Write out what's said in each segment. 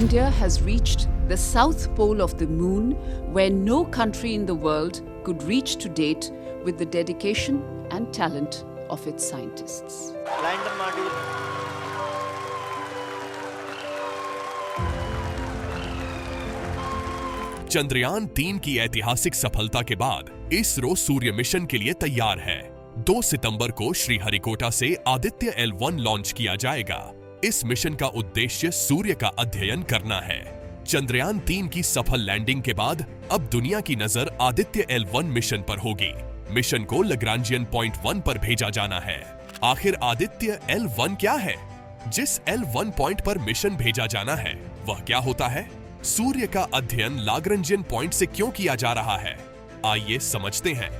India has reached the south pole of the moon, where no country in the world could reach to date, with the dedication and talent of its scientists. Lander module. Chandrayaan 3 की ऐतिहासिक सफलता के बाद इसरो सूर्य mission के लिए तैयार है। 2 सितंबर को श्रीहरिकोटा से आदित्य L1 लॉन्च किया जाएगा। इस मिशन का उद्देश्य सूर्य का अध्ययन करना है। चंद्रयान 3 की सफल लैंडिंग के बाद अब दुनिया की नजर आदित्य L1 मिशन पर होगी। मिशन को लैग्रांजियन पॉइंट 1 पर भेजा जाना है। आखिर आदित्य L1 क्या है? जिस L1 पॉइंट पर मिशन भेजा जाना है वह क्या होता है? सूर्य का अध्ययन लैग्रांजियन पॉइंट से क्यों किया जा रहा है? आइए समझते हैं।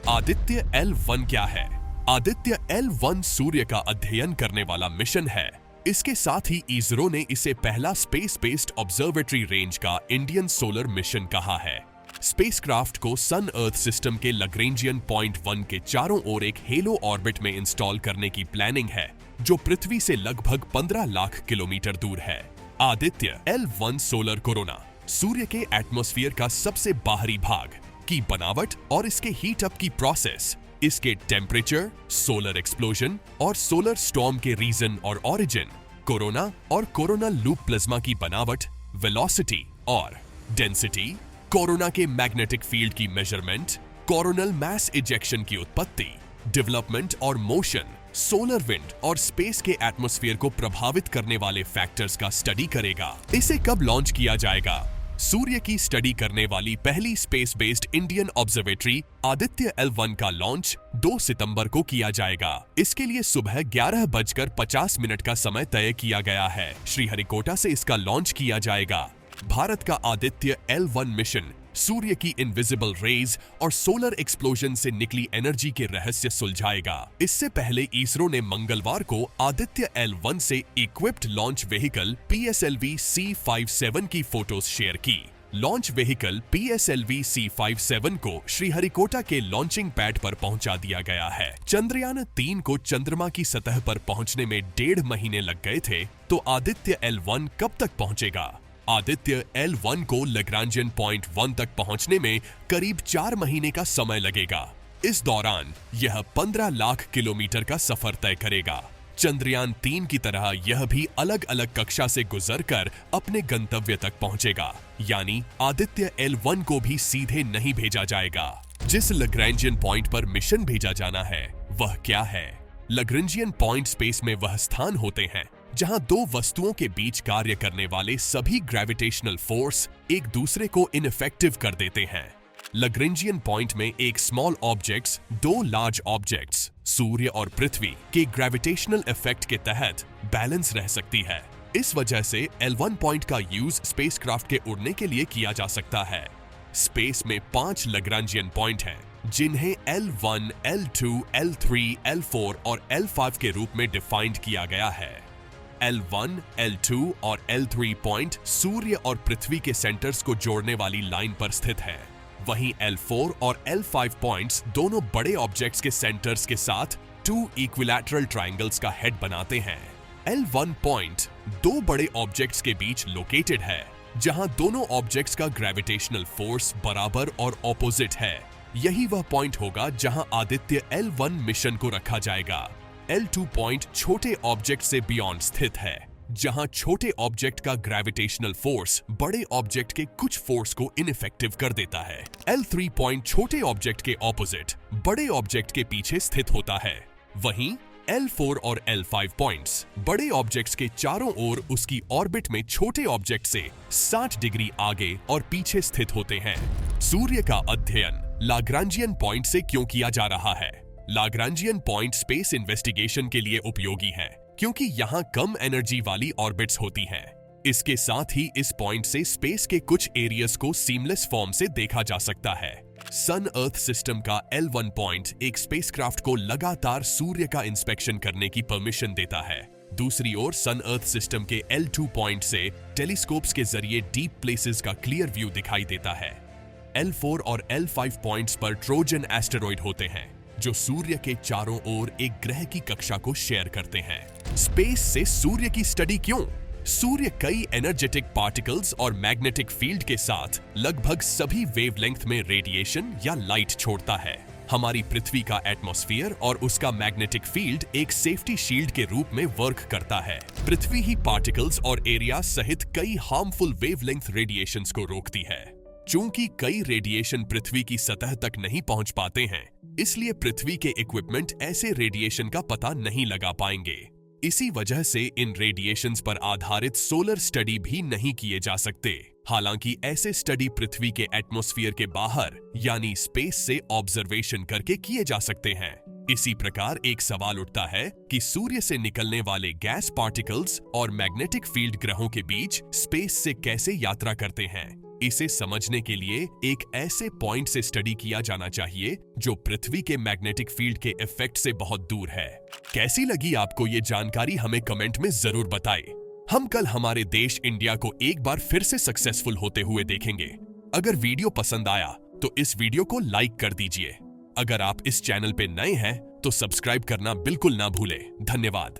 आदित्य L1 क्या है? आदित्य L1 सूर्य का अध्ययन करने वाला मिशन है। इसके साथ ही इसरो ने इसे पहला स्पेस बेस्ड ऑब्जर्वेटरी रेंज का इंडियन सोलर मिशन कहा है। स्पेसक्राफ्ट को सन अर्थ सिस्टम के लैग्रेंजियन पॉइंट 1 के चारों ओर एक हेलो ऑर्बिट में इंस्टॉल करने की प्लानिंग है, जो पृथ्वी से लगभग 15 लाख किलोमीटर दूर है। आदित्य L1 सोलर कोरोना सूर्य के एटमॉस्फेयर का सबसे बाहरी भाग की बनावट और इसके हीट अप की प्रोसेस, इसके टेम्परेचर, सोलर एक्सप्लोजन और सोलर स्टॉर्म के रीजन और ओरिजिन, कोरोना और कोरोनल लूप प्लाज्मा की बनावट, वेलोसिटी और डेंसिटी, कोरोना के मैग्नेटिक फील्ड की मेजरमेंट, कोरोनल मास इजेक्शन की उत्पत्ति, डेवलपमेंट और मोशन, सोलर विंड और स्पेस के एटमॉस्फेयर को प्रभावित करने वाले फैक्टर्स का स्टडी करेगा। इसे कब लॉन्च किया जाएगा? सूर्य की स्टडी करने वाली पहली space based Indian observatory Aditya L1 का लॉन्च 2 सितंबर को किया जाएगा। इसके लिए सुबह 11:50 का समय तय किया गया है। श्रीहरिकोटा से इसका लॉन्च किया जाएगा। भारत का आदित्य L1 मिशन सूर्य की इनविजिबल रेज और सोलर एक्सप्लोजन से निकली एनर्जी के रहस्य सुलझाएगा। इससे पहले इसरो ने मंगलवार को आदित्य L1 से equipped launch vehicle PSLV C57 की फोटोज शेयर की। लॉन्च व्हीकल PSLV C57 को श्रीहरिकोटा के लॉन्चिंग पैड पर पहुंचा दिया गया है। चंद्रयान 3 को चंद्रमा की सतह पर पहुंचने में 1.5 महीने लग गए थे, तो आदित्य L1 कब तक पहुंचेगा? आदित्य L1 को लैग्रांजियन पॉइंट 1 तक पहुंचने में करीब 4 महीने का समय लगेगा। इस दौरान यह 15 लाख किलोमीटर का सफर तय करेगा। चंद्रयान 3 की तरह यह भी अलग अलग कक्षा से गुजरकर अपने गंतव्य तक पहुंचेगा, यानी आदित्य L1 को भी सीधे नहीं भेजा जाएगा। जिस लैग्रांजियन पॉइंट पर मिशन भेजा जाना है वह क्या है? लैग्रांजियन पॉइंट स्पेस में वह स्थान होते हैं जहां 2 वस्तुओं के बीच कार्य करने वाले सभी ग्रेविटेशनल फोर्स एक दूसरे को इनइफेक्टिव कर देते हैं। लैग्रांजियन पॉइंट में एक स्मॉल ऑब्जेक्ट्स 2 लार्ज ऑब्जेक्ट्स सूर्य और पृथ्वी के ग्रेविटेशनल इफेक्ट के तहत बैलेंस रह सकती है। इस वजह से L1 पॉइंट का यूज स्पेसक्राफ्ट के उड़ने के लिए किया जा सकता है। स्पेस में 5 लैग्रांजियन पॉइंट हैं, जिन्हें L1, L2, L3, L4 और L5 के रूप में डिफाइंड किया गया है। L1, L2 और L3 पॉइंट सूर्य और पृथ्वी के सेंटर्स को जोड़ने वाली लाइन पर स्थित है। वहीं L4 और L5 पॉइंट्स दोनों बड़े ऑब्जेक्ट्स के सेंटर्स के साथ 2 इक्विलैटरल ट्रायंगल्स का हेड बनाते हैं। L1 पॉइंट 2 बड़े ऑब्जेक्ट्स के बीच लोकेटेड है, जहां दोनों ऑब्जेक्ट्स का ग्रेविटेशनल फोर्स बराबर और ऑपोजिट है। यही वह पॉइंट होगा जहां आदित्य L1 मिशन को रखा जाएगा। L2 पॉइंट छोटे ऑब्जेक्ट से बियॉन्ड स्थित है, जहां छोटे ऑब्जेक्ट का ग्रेविटेशनल फोर्स बड़े ऑब्जेक्ट के कुछ फोर्स को इनइफेक्टिव कर देता है। L3 पॉइंट छोटे ऑब्जेक्ट के ऑपोजिट बड़े ऑब्जेक्ट के पीछे स्थित होता है। वहीं L4 और L5 पॉइंट्स बड़े ऑब्जेक्ट्स के चारों ओर उसकी ऑर्बिट में छोटे ऑब्जेक्ट से 60 डिग्री आगे और पीछे स्थित होते हैं। सूर्य का अध्ययन लैग्रांजियन पॉइंट से क्यों किया जा रहा है? लैग्रांजियन पॉइंट स्पेस इन्वेस्टिगेशन के लिए उपयोगी है, क्योंकि यहाँ कम एनर्जी वाली ऑर्बिट्स होती हैं। इसके साथ ही इस पॉइंट से स्पेस के कुछ एरियाज को सीमलेस फॉर्म से देखा जा सकता है। सन अर्थ सिस्टम का L1 पॉइंट एक स्पेसक्राफ्ट को लगातार सूर्य का इंस्पेक्शन करने की परमिशन देता है। दूसरी ओर सन अर्थ सिस्टम के L2 पॉइंट से टेलीस्कोप्स के जरिए डीप प्लेसेस का क्लियर व्यू दिखाई देता है। L4 और L5 पॉइंट्स पर ट्रोजन एस्टेरॉइड होते हैं, जो सूर्य के चारों ओर एक ग्रह की कक्षा को शेयर करते हैं। स्पेस से सूर्य की स्टडी क्यों? सूर्य कई एनर्जेटिक पार्टिकल्स और मैग्नेटिक फील्ड के साथ लगभग सभी वेवलेंथ में रेडिएशन या लाइट छोड़ता है। हमारी पृथ्वी का एटमॉस्फेयर और उसका मैग्नेटिक फील्ड एक सेफ्टी शील्ड के रूप में वर्क करता है। पृथ्वी ही पार्टिकल्स और एरिया सहित कई हार्मफुल वेवलेंथ रेडिएशंस को रोकती है। चूंकि कई रेडिएशन पृथ्वी की सतह तक नहीं पहुंच पाते हैं, इसलिए पृथ्वी के इक्विपमेंट ऐसे रेडिएशन का पता नहीं लगा पाएंगे। इसी वजह से इन रेडिएशंस पर आधारित सोलर स्टडी भी नहीं किए जा सकते। हालांकि ऐसे स्टडी पृथ्वी के एटमॉस्फेयर के बाहर यानी स्पेस से ऑब्जर्वेशन करके किए जा सकते हैं। इसी प्रकार एक सवाल उठता है कि सूर्य से निकलने वाले गैस पार्टिकल्स और मैग्नेटिक फील्ड ग्रहों के बीच स्पेस से कैसे यात्रा करते हैं। इसे समझने के लिए एक ऐसे पॉइंट से स्टडी किया जाना चाहिए जो पृथ्वी के मैग्नेटिक फील्ड के इफेक्ट से बहुत दूर है। कैसी लगी आपको ये जानकारी हमें कमेंट में जरूर बताएं। हम कल हमारे देश इंडिया को एक बार फिर से सक्सेसफुल होते हुए देखेंगे। अगर वीडियो पसंद आया तो इस वीडियो को लाइक कर दीजिए। अगर आप इस चैनल पे नए हैं तो सब्सक्राइब करना बिल्कुल ना भूलें। धन्यवाद।